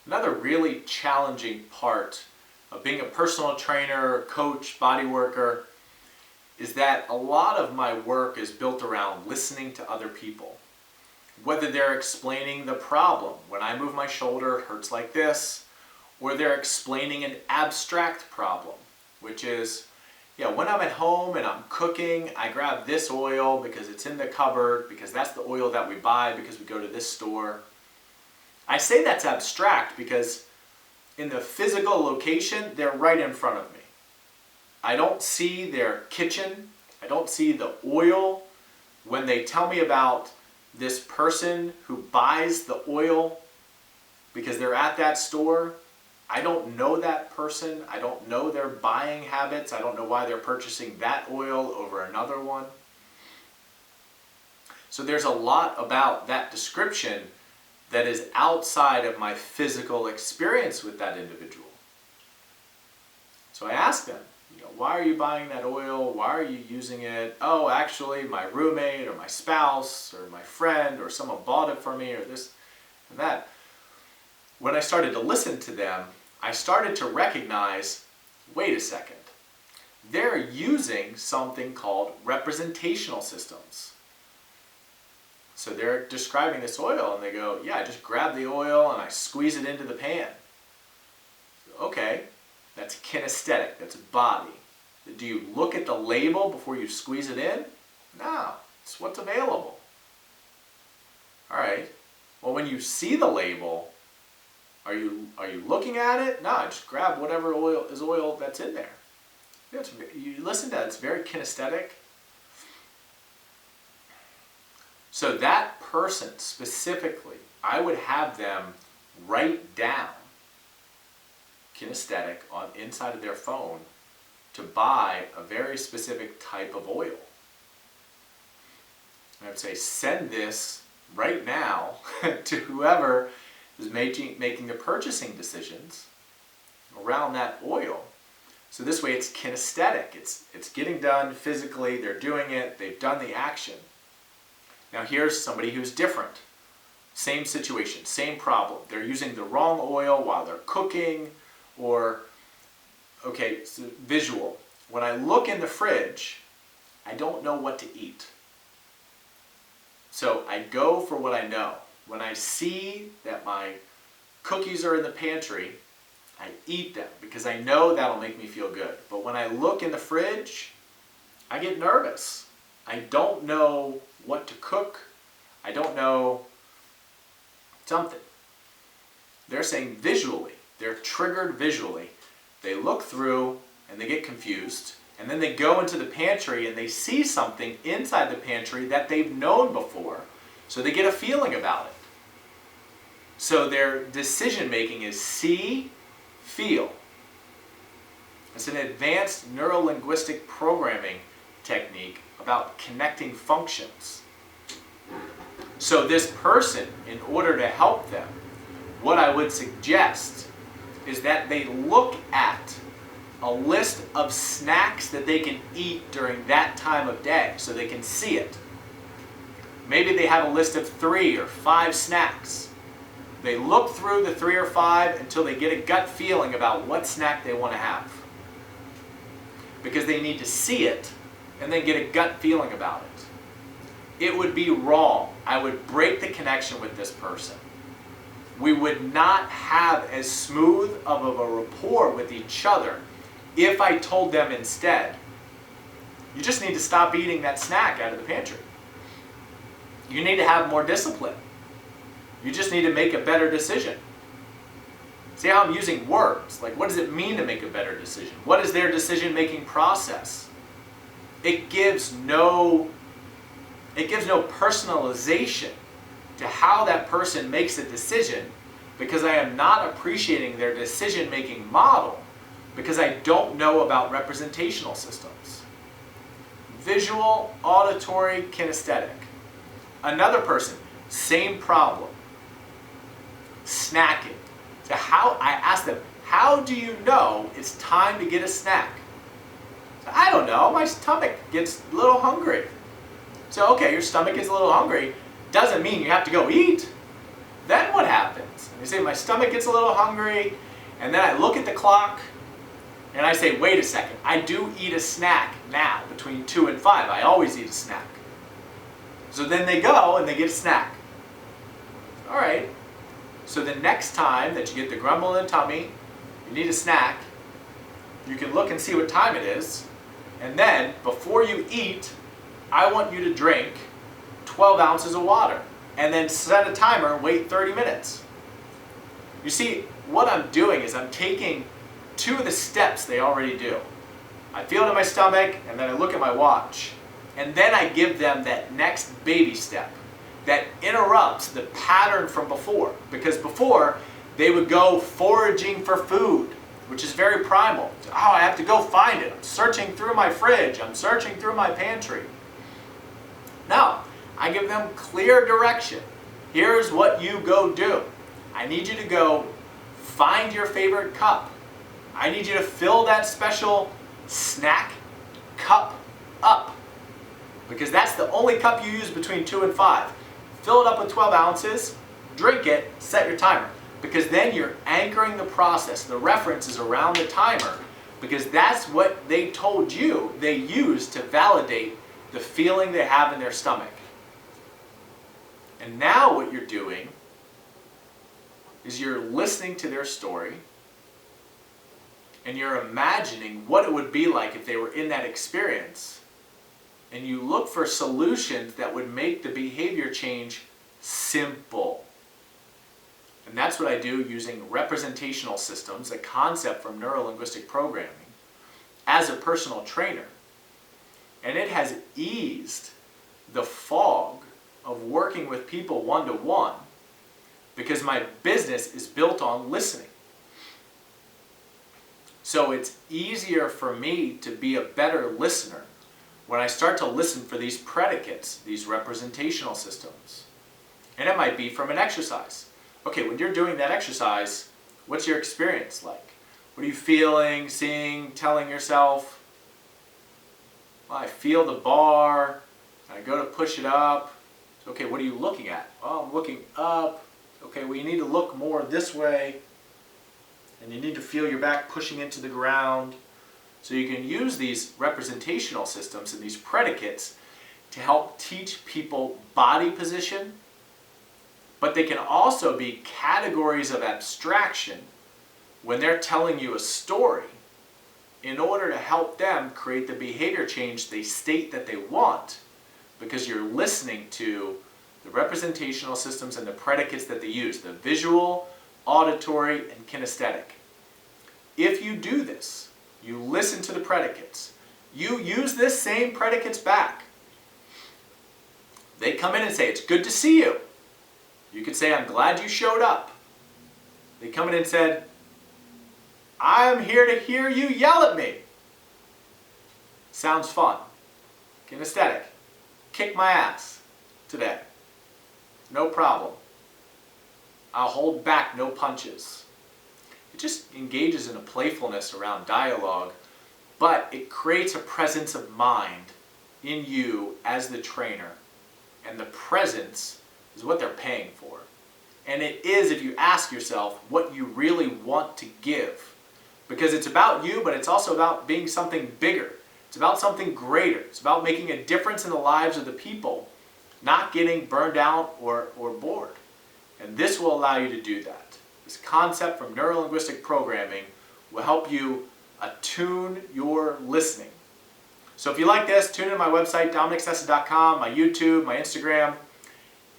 Another really challenging part of being a personal trainer, coach, body worker is that a lot of my work is built around listening to other people. Whether they're explaining the problem, when I move my shoulder it hurts like this, or they're explaining an abstract problem, which is, when I'm at home and I'm cooking, I grab this oil because it's in the cupboard, because that's the oil that we buy because we go to this store. I say that's abstract because in the physical location, they're right in front of me. I don't see their kitchen. I don't see the oil. When they tell me about this person who buys the oil because they're at that store, I don't know that person. I don't know their buying habits. I don't know why they're purchasing that oil over another one. So there's a lot about that description that is outside of my physical experience with that individual. So I ask them, why are you buying that oil? Why are you using it? Oh, actually, my roommate or my spouse or my friend or someone bought it for me or this and that. When I started to listen to them, I started to recognize, wait a second, they're using something called representational systems. So they're describing this oil and they go, I just grab the oil and I squeeze it into the pan. Okay, that's kinesthetic, that's body. Do you look at the label before you squeeze it in? No, it's what's available. All right, well, when you see the label, are you looking at it? No, just grab whatever oil that's in there. You listen to that, it's very kinesthetic. So that person specifically, I would have them write down kinesthetic on inside of their phone to buy a very specific type of oil. And I would say, send this right now to whoever is making the purchasing decisions around that oil. So this way it's kinesthetic. It's getting done physically. They're doing it. They've done the action. Now here's somebody who's different. Same situation, same problem. They're using the wrong oil while they're cooking, or, okay, so visual. When I look in the fridge, I don't know what to eat. So I go for what I know. When I see that my cookies are in the pantry, I eat them because I know that'll make me feel good. But when I look in the fridge, I get nervous. I don't know what to cook. I don't know something. They're saying visually. They're triggered visually. They look through and they get confused. And then they go into the pantry and they see something inside the pantry that they've known before. So they get a feeling about it. So their decision making is see, feel. It's an advanced neuro-linguistic programming technique about connecting functions. So this person, in order to help them, what I would suggest is that they look at a list of snacks that they can eat during that time of day so they can see it. Maybe they have a list of 3 or 5 snacks. They look through the 3 or 5 until they get a gut feeling about what snack they want to have. Because they need to see it and then get a gut feeling about it. It would be wrong. I would break the connection with this person. We would not have as smooth of a rapport with each other if I told them instead, you just need to stop eating that snack out of the pantry. You need to have more discipline. You just need to make a better decision. See how I'm using words? Like, what does it mean to make a better decision? What is their decision-making process? It gives no personalization to how that person makes a decision, because I am not appreciating their decision-making model, because I don't know about representational systems. Visual, auditory, kinesthetic. Another person, same problem. Snacking. So I ask them, how do you know it's time to get a snack? So, I don't know, my stomach gets a little hungry. So okay, your stomach gets a little hungry, doesn't mean you have to go eat. Then what happens? minutes. And they say my stomach gets a little hungry, and then I look at the clock, and I say, wait a second, I do eat a snack now between 2 and 5. I always eat a snack. So then they go and they get a snack. All right. So the next time that you get the grumble in the tummy, you need a snack, you can look and see what time it is, and then before you eat, I want you to drink 12 ounces of water, and then set a timer and wait 30 minutes. You see, what I'm doing is I'm taking 2 of the steps they already do. I feel it in my stomach, and then I look at my watch, and then I give them that next baby step that interrupts the pattern from before. Because before, they would go foraging for food, which is very primal. Oh, I have to go find it. I'm searching through my fridge. I'm searching through my pantry. Now, I give them clear direction. Here's what you go do. I need you to go find your favorite cup. I need you to fill that special snack cup up, because that's the only cup you use between 2 and 5. Fill it up with 12 ounces, drink it, set your timer, because then you're anchoring the process. The reference is around the timer, because that's what they told you they used to validate the feeling they have in their stomach. And now what you're doing is you're listening to their story, and you're imagining what it would be like if they were in that experience. And you look for solutions that would make the behavior change simple. And that's what I do using representational systems, a concept from neuro-linguistic programming, as a personal trainer. And it has eased the fog of working with people one-to-one, because my business is built on listening. So it's easier for me to be a better listener when I start to listen for these predicates, these representational systems. And it might be from an exercise. Okay, when you're doing that exercise, what's your experience like? What are you feeling, seeing, telling yourself? Well, I feel the bar, I go to push it up. Okay, what are you looking at? Oh, I'm looking up. Okay, well, you need to look more this way, and you need to feel your back pushing into the ground. So you can use these representational systems and these predicates to help teach people body position, but they can also be categories of abstraction when they're telling you a story in order to help them create the behavior change they state that they want, because you're listening to the representational systems and the predicates that they use, the visual, auditory, and kinesthetic. If you do this, you listen to the predicates, you use this same predicates back. They come in and say, it's good to see you. You could say, I'm glad you showed up. They come in and said, I'm here to hear you yell at me. Sounds fun. Kinesthetic. Kick my ass today. No problem. I'll hold back no punches. It just engages in a playfulness around dialogue, but it creates a presence of mind in you as the trainer. And the presence is what they're paying for. And it is, if you ask yourself, what you really want to give. Because it's about you, but it's also about being something bigger. It's about something greater. It's about making a difference in the lives of the people, not getting burned out or bored. And this will allow you to do that. This concept from neuro-linguistic programming will help you attune your listening. So if you like this, tune in to my website, DominicSessa.com, my YouTube, my Instagram,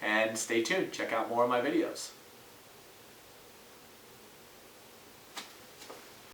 and stay tuned. Check out more of my videos.